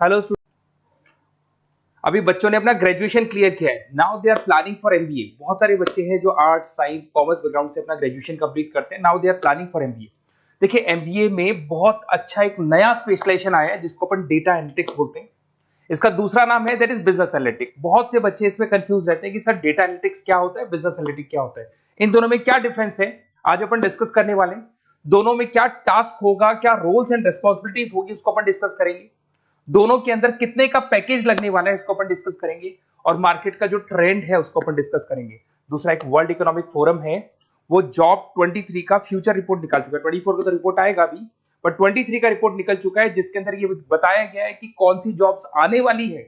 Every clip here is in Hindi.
हेलो अभी बच्चों ने अपना ग्रेजुएशन क्लियर किया है, now they are planning for MBA. बहुत सारे बच्चे हैं जो आर्ट्स साइंस कॉमर्स बैकग्राउंड से अपना ग्रेजुएशन कंप्लीट करते हैं, now they are planning for MBA. देखिए एमबीए में बहुत अच्छा एक नया स्पेशलाइजेशन आया है जिसको अपन डेटा एनालिटिक्स बोलते हैं। इसका दूसरा नाम है दैट इज बिजनेस एनालिटिक्स। बहुत से बच्चे इसमें कंफ्यूज रहते हैं कि सर डेटा एनालिटिक्स क्या होता है, बिजनेस एनालिटिक्स क्या होता है, इन दोनों में क्या डिफरेंस है, आज अपन डिस्कस करने वाले हैं। दोनों में क्या टास्क होगा, क्या रोल्स एंड रिस्पॉन्सिबिलिटीज होगी, उसको अपन डिस्कस करेंगे। दोनों के अंदर कितने का पैकेज लगने वाला है इसको अपन डिस्कस करेंगे, और मार्केट का जो ट्रेंड है उसको अपन डिस्कस करेंगे। दूसरा एक वर्ल्ड इकोनॉमिक फोरम है, वो जॉब 23 का फ्यूचर रिपोर्ट निकाल चुका है। 24 का तो रिपोर्ट आएगा अभी, पर 23 का रिपोर्ट निकल चुका है जिसके अंदर ये बताया गया है कि कौन सी जॉब्स आने वाली है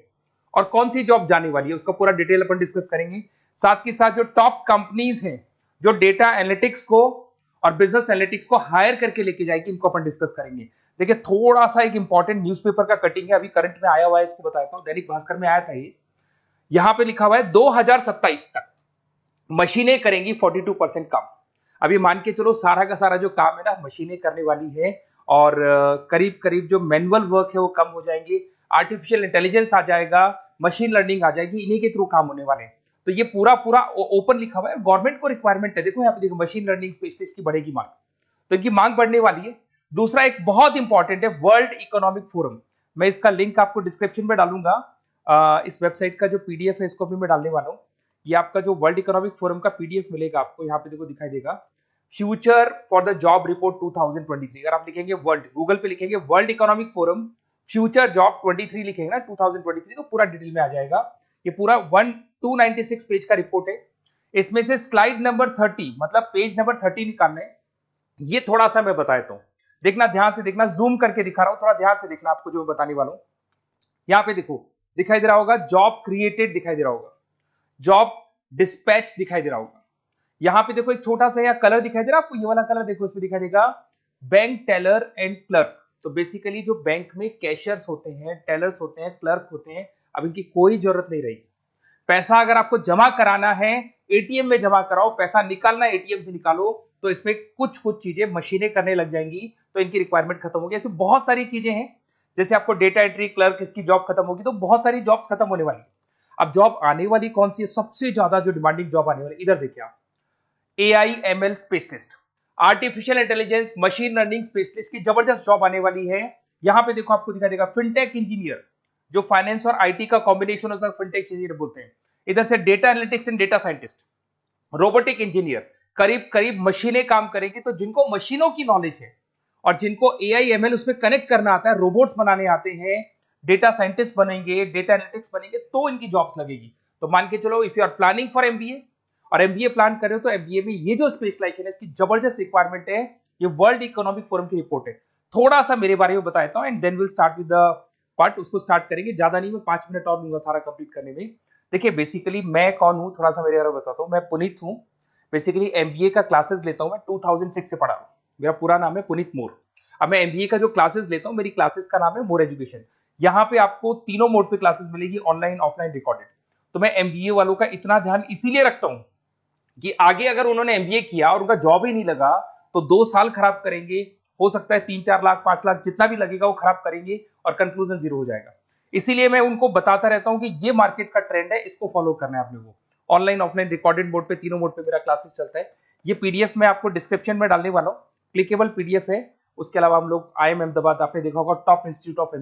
और कौन सी जॉब जाने वाली है, उसका पूरा डिटेल अपन डिस्कस करेंगे। साथ के साथ जो टॉप कंपनीज हैं जो डेटा एनालिटिक्स को और बिजनेस एनालिटिक्स को हायर करके लेके जाएगी, इनको अपन डिस्कस करेंगे। देखिए थोड़ा सा एक इंपॉर्टेंट न्यूज़पेपर का कटिंग है, अभी करंट में आया हुआ है, इसको बताता हूं। दैनिक भास्कर में आया था ये, यहां पे लिखा हुआ है 2027 तक मशीनें करेंगी 42% काम। अभी मान के चलो सारा का सारा जो काम है ना मशीनें करने वाली है, और करीब करीब जो मैनुअल वर्क है वो कम हो जाएंगे, आर्टिफिशियल इंटेलिजेंस आ जाएगा, मशीन लर्निंग आ जाएगी, इन्हीं के थ्रू काम होने वाले हैं। तो ये पूरा पूरा ओपन लिखा हुआ है, गवर्नमेंट को रिक्वायरमेंट है। देखो यहाँ पे देखो, मशीन लर्निंग स्पेशलिस्ट की बढ़ेगी मांग, तो इनकी मांग बढ़ने वाली है। दूसरा एक बहुत इंपॉर्टेंट है वर्ल्ड इकोनॉमिक फोरम, मैं इसका लिंक आपको डिस्क्रिप्शन में डालूंगा। इस वेबसाइट का जो पीडीएफ है इसको भी मैं डालने वाला हूँ। ये आपका जो वर्ल्ड इकोनॉमिक फोरम का पीडीएफ मिलेगा आपको, यहाँ पे देखो दिखाई देगा, future for the job report 2023। अगर आप लिखेंगे वर्ल्ड, गूगल पे लिखेंगे world Economic forum future job 23 लिखेंगे ना 2023, तो पूरा डिटेल में आ जाएगा। ये पूरा 296 पेज का रिपोर्ट है। इसमें से स्लाइड नंबर 30 मतलब पेज नंबर 30 निकालना है। ये थोड़ा सा मैं बता देता हूं, देखना ध्यान से देखना, जूम करके दिखा रहा हूं, थोड़ा ध्यान से देखना आपको जो मैं बताने वाला हूं। यहां पे देखो दिखाई दे रहा होगा जॉब क्रिएटेड, दिखाई दे रहा होगा जॉब डिस्पैच, दिखाई दे रहा होगा। यहां पे देखो एक छोटा सा यहाँ कलर दिखाई दे रहा है आपको, ये वाला कलर देखो, इसमें दिखाई देगा बैंक टेलर एंड क्लर्क। तो बेसिकली जो बैंक में कैशियर्स होते हैं, टेलर्स होते हैं, क्लर्क होते हैं, अब इनकी कोई जरूरत नहीं रही। पैसा अगर आपको जमा कराना है एटीएम में जमा कराओ, पैसा निकालना एटीएम से निकालो, तो इसमें कुछ कुछ चीजें मशीनें करने लग जाएंगी, तो इनकी रिक्वायरमेंट खत्म होगी। ऐसे बहुत सारी चीजें हैं, जैसे आपको डेटा एंट्री क्लर्क इसकी जॉब खत्म होगी, तो बहुत सारी जॉब्स खत्म होने वाली। अब जॉब आने वाली कौन सी है, सबसे ज्यादा जो डिमांडिंग जॉब आने वाली, इधर देखिए आप, AI/ML specialist, artificial intelligence machine learning specialist की जबरदस्त जॉब आने वाली है। यहां पे देखो आपको दिखाई देगा फिनटेक इंजीनियर, जो फाइनेंस और आईटी का कॉम्बिनेशन होता है, फिनटेक इंजीनियर बोलते हैं। इधर से data analytics and data scientist, robotic engineer, करीब करीब मशीनें काम करेंगी। तो जिनको मशीनों की नॉलेज है और जिनको AI/ML उसमें कनेक्ट करना आता है, रोबोट्स बनाने आते हैं, डेटा साइंटिस्ट बनेंगे, डेटा एनालिटिक्स बनेंगे, तो इनकी जॉब्स लगेगी। तो मान के चलो if you are planning for MBA और एमबीए प्लान कर रहे हो, तो एमबीए में ये जो स्पेशलाइजेशन है इसकी जबरदस्त रिक्वायरमेंट है। ये वर्ल्ड इकोनॉमिक फोरम की रिपोर्ट है। थोड़ा सा मेरे बारे में बताता हूं and then will start with the part. उसको स्टार्ट करेंगे, ज्यादा नहीं, मैं 5 मिनट और लूंगा सारा कंप्लीट करने में। देखिए बेसिकली मैं कौन हूं, थोड़ा सा मेरे बारे में बताता हूं। मैं पुनीत हूं, बेसिकली एमबीए का क्लासेस लेता हूं, मैं 2006 से पढ़ा हूं। मेरा पूरा नाम है पुनीत मोर। अब मैं एमबीए का जो क्लासेस लेता हूं, मेरी क्लासेस का नाम है मोर एजुकेशन। यहाँ पे आपको तीनों मोड पे क्लासेस मिलेगी, ऑनलाइन, ऑफलाइन, रिकॉर्डेड। तो मैं एमबीए वालों का इतना ध्यान इसीलिए रखता हूं कि आगे अगर उन्होंने एमबीए किया और उनका जॉब ही नहीं लगा, तो 2 साल खराब करेंगे, हो सकता है 3-4 लाख 5 लाख जितना भी लगेगा वो खराब करेंगे और कंक्लूजन जीरो हो जाएगा। इसीलिए मैं उनको बताता रहता हूं कि ये मार्केट का ट्रेंड है, इसको फॉलो करना है आपने को। ऑनलाइन, ऑफलाइन, रिकॉर्डेड मोड पे, तीनों मोड पे मेरा क्लासेस चलता है। ये पीडीएफ मैं आपको डिस्क्रिप्शन में डालने वाला हूँ, क्लिकेबल पीडीएफ है। उसके अलावा हम लोग IIM अहमदाबाद, आपने देखा होगा टॉप इंस्टीट्यूट ऑफ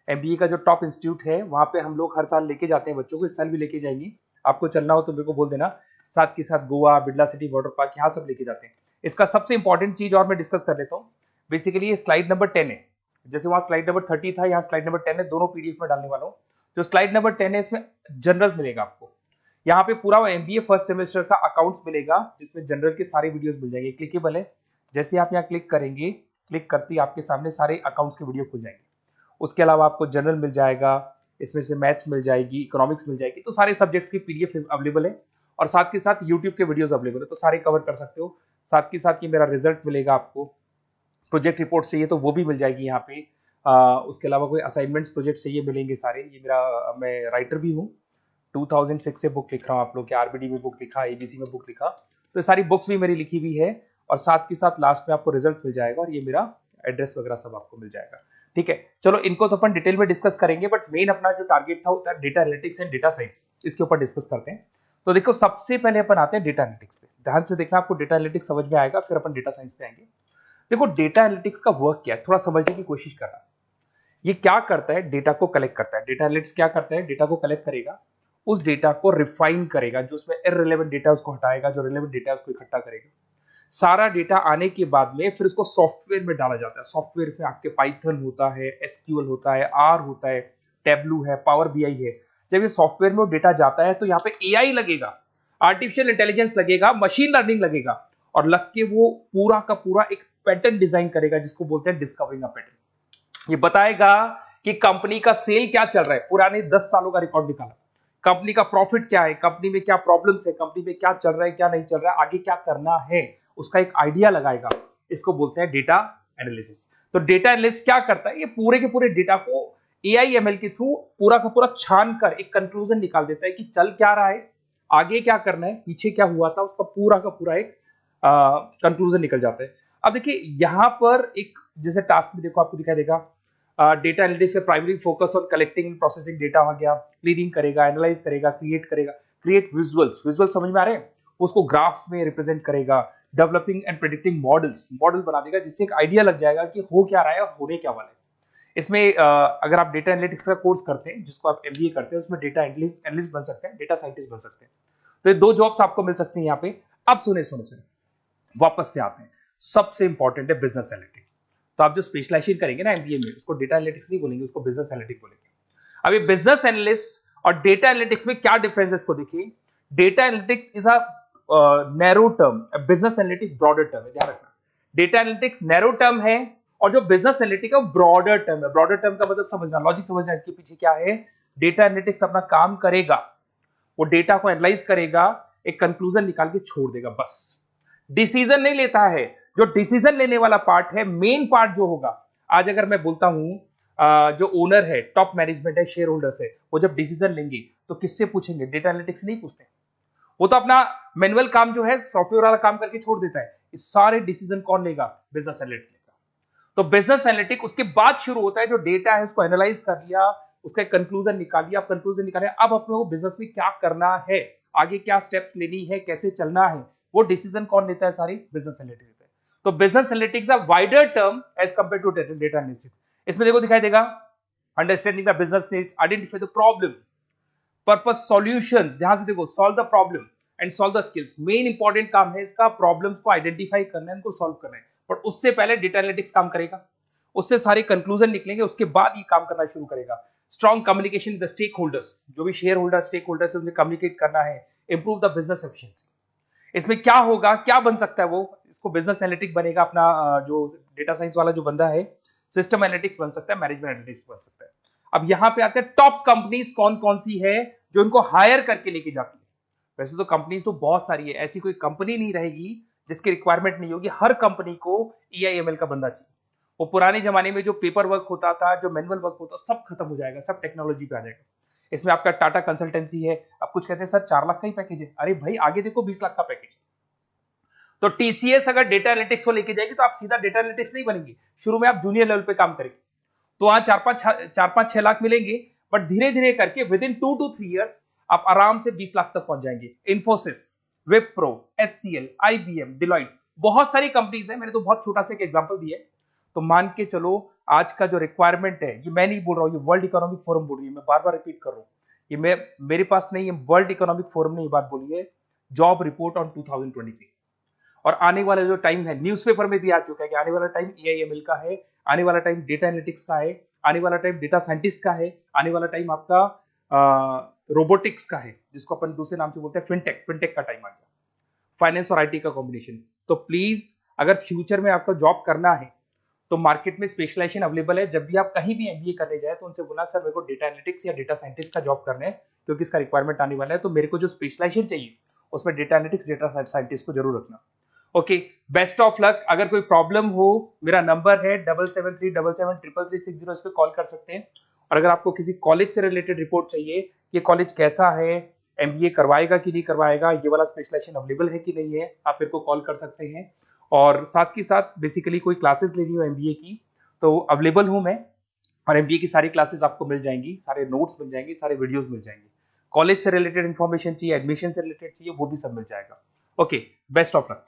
एमबीए का जो टॉप इंस्टीट्यूट है, वहां पे हम लोग हर साल लेके जाते हैं बच्चों को, इस साल भी लेके जाएंगे। आपको चलना हो तो मेरे को बोल देना। साथ के साथ Goa, Birla city water park, यहाँ सब लेके जाते हैं। इसका सबसे इंपॉर्टेंट चीज और मैं डिस्कस कर लेता हूँ। बेसिकली ये स्लाइड नंबर 10 है, जैसे वहां स्लाइड नंबर 30 था, यहाँ स्लाइड नंबर 10 है, दोनों पीडीएफ में डालने वाला हूँ। जो स्लाइड नंबर 10 है इसमें जनरल मिलेगा आपको। यहाँ पे पूरा एमबीए फर्स्ट सेमेस्टर का अकाउंट्स मिलेगा, जिसमें जनरल के सारे वीडियोस मिल जाएंगे, क्लिकेबल है। जैसे आप यहाँ क्लिक करेंगे, क्लिक करते ही आपके सामने सारे अकाउंट्स के वीडियो खुल जाएंगे। उसके अलावा आपको जनरल मिल जाएगा, इसमें से मैथ्स मिल जाएगी, इकोनॉमिक्स मिल जाएगी, तो सारे सब्जेक्ट्स की पीडीएफ अवेलेबल है। और साथ के साथ यूट्यूब के वीडियोस अवेलेबल है, तो सारे कवर कर सकते हो। साथ के साथ ये मेरा रिजल्ट मिलेगा आपको, प्रोजेक्ट रिपोर्ट चाहिए तो वो भी मिल जाएगी यहाँ पे। उसके अलावा कोई असाइनमेंट्स प्रोजेक्ट चाहिए मिलेंगे सारे। ये मेरा, मैं राइटर भी हूँ, 2006 से बुक लिख रहा हूँ। आप लोग के आरबीडी में बुक लिखा, एबीसी में बुक लिखा, तो सारी बुक्स भी मेरी लिखी हुई है। और साथ के साथ लास्ट में आपको रिजल्ट मिल जाएगा और ये मेरा एड्रेस वगैरह सब आपको मिल जाएगा। ठीक है, चलो इनको तो अपन डिटेल में डिस्कस करेंगे, बट मेन अपना जो टारगेट था वो था data analytics and data science, इसके ऊपर डिस्कस करते हैं। तो देखो सबसे पहले अपन आते हैं डेटा एनालिटिक्स पे, ध्यान से देखना, आपको डेटा एनालिटिक्स समझ में आएगा, फिर अपन डेटा साइंस पे आएंगे। देखो डेटा एनालिटिक्स का वर्क क्या है, थोड़ा समझने की कोशिश करना। ये क्या करता है, डेटा को कलेक्ट करता है। डेटा एनालिटिक्स क्या करता है, डेटा को कलेक्ट करेगा, उस डेटा को रिफाइन करेगा, जो उसमें इररिलेवेंट डेटा उसको हटाएगा, जो रिलेवेंट डेटा उसको इकट्ठा करेगा। सारा डेटा आने के बाद में फिर उसको सॉफ्टवेयर में डाला जाता है। सॉफ्टवेयर में आपके पाइथन होता है, एसक्यूएल होता है, आर होता है, टेब्लू है, पावर बीआई है। जब ये सॉफ्टवेयर में डेटा जाता है तो यहाँ पे एआई लगेगा, आर्टिफिशियल इंटेलिजेंस लगेगा, मशीन लर्निंग लगेगा, और लग के वो पूरा का पूरा एक पैटर्न डिजाइन करेगा, जिसको बोलते हैं डिस्कवरिंग अ पैटर्न। ये बताएगा कि कंपनी का सेल क्या चल रहा है, पुराने 10 सालों का रिकॉर्ड निकाला, कंपनी का प्रॉफिट क्या है, कंपनी में क्या प्रॉब्लम्स है, कंपनी में क्या चल रहा है, क्या नहीं चल रहा है, आगे क्या करना है, उसका एक आइडिया लगाएगा। इसको बोलते हैं डेटा एनालिसिस। तो डेटा एनालिस्ट क्या करता है, ये पूरे के पूरे डेटा को एआई एमएल के थ्रू पूरा का पूरा छान कर एक कंक्लूजन निकाल देता है कि चल क्या रहा है, आगे क्या करना है, पीछे क्या हुआ था, उसका पूरा का पूरा एक कंक्लूजन निकल जाता है। अब देखिए यहां पर एक जैसे टास्क में देखो आपको दिखाई देगा, डेटा एनालिटिक्स से primary focus on collecting processing data हो गया, क्लीनिंग करेगा, एनालाइज करेगा, क्रिएट करेगा, क्रिएट विजुअल्स, विजुअल समझ में आ रहे हैं, उसको ग्राफ में रिप्रेजेंट करेगा, developing and predicting models, model बना देगा जिससे एक आइडिया लग जाएगा कि हो क्या रहा है और होने क्या वाला है। इसमें अगर आप डेटा एनालिटिक्स का कोर्स करते हैं, जिसको आप एमबीए करते हैं, उसमें डेटा एनालिस्ट बन सकते हैं, डेटा साइंटिस्ट बन सकते हैं। तो ये दो जॉब्स आपको मिल सकती हैं यहाँ पे। अब सुने सुने सुने वापस से आते हैं, सबसे इंपॉर्टेंट है बिजनेस एनालिटिक्स। तो आप जो स्पेशलाइजेशन करेंगे ना एमबीए में, उसको डेटा एनालिटिक्स नहीं बोलेंगे, उसको बिजनेस एनालिटिक्स बोलेंगे। अब ये बिजनेस एनालिस्ट और डेटा एनालिटिक्स में क्या डिफरेंस है इसको देखिए। Data analytics is a narrow term, business analytics broader term है, ध्यान रखना। डेटा एनालिटिक्स नैरो टर्म है और जो बिजनेस एनालिटिक्स है वो ब्रॉडर टर्म है। ब्रॉडर टर्म का मतलब समझना, लॉजिक समझना इसके पीछे क्या है। डेटा एनालिटिक्स अपना काम करेगा, वो डेटा को एनालाइज करेगा, एक कंक्लूजन निकाल के छोड़ देगा, बस डिसीजन नहीं लेता है। जो डिसीजन लेने वाला पार्ट है, मेन पार्ट जो होगा, आज अगर मैं बोलता हूं जो ओनर है, टॉप मैनेजमेंट है, शेयर होल्डर्स है, वो जब डिसीजन लेंगे तो किससे पूछेंगे, डेटा एनालिटिक्स नहीं पूछते। वो तो अपना मैनुअल काम जो है, सॉफ्टवेयर वाला काम करके छोड़ देता है। इस सारे डिसीजन कौन लेगा, बिजनेस एनालिटिक्स लेगा। तो बिजनेस एनालिटिक्स उसके बाद शुरू होता है, जो डेटा है उसको एनालाइज कर लिया, उसका एक कंक्लूजन निकाल लिया, अब कंक्लूजन निकाले, अब अपने को बिजनेस में क्या करना है, आगे क्या स्टेप्स लेनी है, कैसे चलना है, वो डिसीजन कौन लेता है, सारी बिजनेस एनालिटिक्स लेता है। तो business analytics a wider term as compare to data analytics. इसमें देखो दिखाई देगा, understanding the business needs, identify the problem, purpose, solutions, ध्यान से देखो, solve the problem and solve the skills. Main important काम है इसका, प्रॉब्लम्स को आइडेंटिफाई करना है, उनको सॉल्व करना है, बट उससे पहले डेटा एनालिटिक्स काम करेगा, उससे सारे कंक्लूजन निकलेंगे, उसके बाद ये काम करना शुरू करेगा। Strong communication with the stakeholders, जो भी शेयर होल्डर स्टेक होल्डर्स है उनसे कम्युनिकेट करना है, इंप्रूव द बिजनेस एफिशिएंसी। इसमें क्या होगा, क्या बन सकता है, वो इसको बिजनेस एनालिटिक्स बनेगा अपना, जो डेटा साइंस वाला जो बंदा है, सिस्टम एनालिटिक्स बन सकता है, मैनेजमेंट एनालिटिक्स बन सकता है। अब यहां पे आते हैं टॉप कंपनीज कौन कौन सी है जो इनको हायर करके लेके जाती है। वैसे तो कंपनीज तो बहुत सारी है, ऐसी कोई कंपनी नहीं रहेगी जिसकी रिक्वायरमेंट नहीं होगी, हर कंपनी को ईआईएमएल का बंदा चाहिए। वो पुराने जमाने में जो पेपर वर्क होता था, जो मैनुअल वर्क होता, सब खत्म हो जाएगा, सब टेक्नोलॉजी पे आ जाएगा। इसमें आपका टाटा कंसल्टेंसी है, अब कुछ कहते हैं सर 4 लाख का ही पैकेज है, अरे भाई आगे देखो 20 लाख का पैकेज। तो टीसीएस अगर डेटा एनालिटिक्स को लेके जाएगी तो आप सीधा डेटा एनालिटिक्स नहीं बनेंगे, शुरू में आप जूनियर लेवल पे काम करेंगे, तो वहां 4-5-6 लाख मिलेंगे, बट धीरे धीरे करके विद इन 2 to 3 years आप आराम से 20 लाख तक पहुंच जाएंगे। Infosys, Wipro, HCL, IBM, Deloitte, बहुत सारी कंपनीज है, मैंने तो बहुत छोटा सा एक एग्जांपल दिया है। तो मान के चलो आज का जो रिक्वायरमेंट है, ये मैं नहीं बोल रहा हूं, ये वर्ल्ड इकोनॉमिक फोरम बोल रही है, मैं बार बार रिपीट कर रहा हूं, ये मेरे पास नहीं, है वर्ल्ड इकोनॉमिक फोरम ने ये बात बोली है, जॉब रिपोर्ट ऑन 2023। और आने वाला जो टाइम है, न्यूज़पेपर में भी आ चुका है कि आने वाला टाइम एआईएमएल का है, आने वाला टाइम डेटा एनालिटिक्स का है, आने वाला टाइम डेटा साइंटिस्ट का है, आने वाला टाइम आपका रोबोटिक्स का है, जिसको अपन दूसरे नाम से बोलते हैं फिनटेक, फिनटेक का टाइम आ गया, फाइनेंस और आईटी का कॉम्बिनेशन। तो प्लीज अगर फ्यूचर में आपका जॉब करना है तो मार्केट में स्पेशलाइजेशन अवेलेबल है। जब भी आप कहीं भी एमबीए करने जाए तो उनसे बोलना सर मेरे को डेटा एनालिटिक्स या डेटा साइंटिस्ट का जॉब करना है, क्योंकि इसका रिक्वायरमेंट आने वाला है, तो मेरे को जो स्पेशलाइजेशन चाहिए उसमें डेटा एनालिटिक्स, डेटा साइंटिस्ट को जरूर रखना। Okay, best of luck. अगर कोई प्रॉब्लम हो, मेरा नंबर है 7737733360, इस पे कॉल कर सकते हैं। और अगर आपको किसी कॉलेज से रिलेटेड रिपोर्ट चाहिए, ये कॉलेज कैसा है, एमबीए करवाएगा कि नहीं करवाएगा, ये वाला स्पेशलाइजेशन अवेलेबल है कि नहीं है, आप मेरे को कॉल कर सकते हैं। और साथ के साथ बेसिकली कोई क्लासेस लेनी हो एमबीए की तो अवेलेबल हूं मैं, और एमबीए की सारी क्लासेस आपको मिल जाएंगी, सारे नोट्स मिल जाएंगे, सारे वीडियोस मिल जाएंगे। कॉलेज से रिलेटेड इन्फॉर्मेशन चाहिए, एडमिशन से रिलेटेड चाहिए, वो भी सब मिल जाएगा। Okay, best of luck.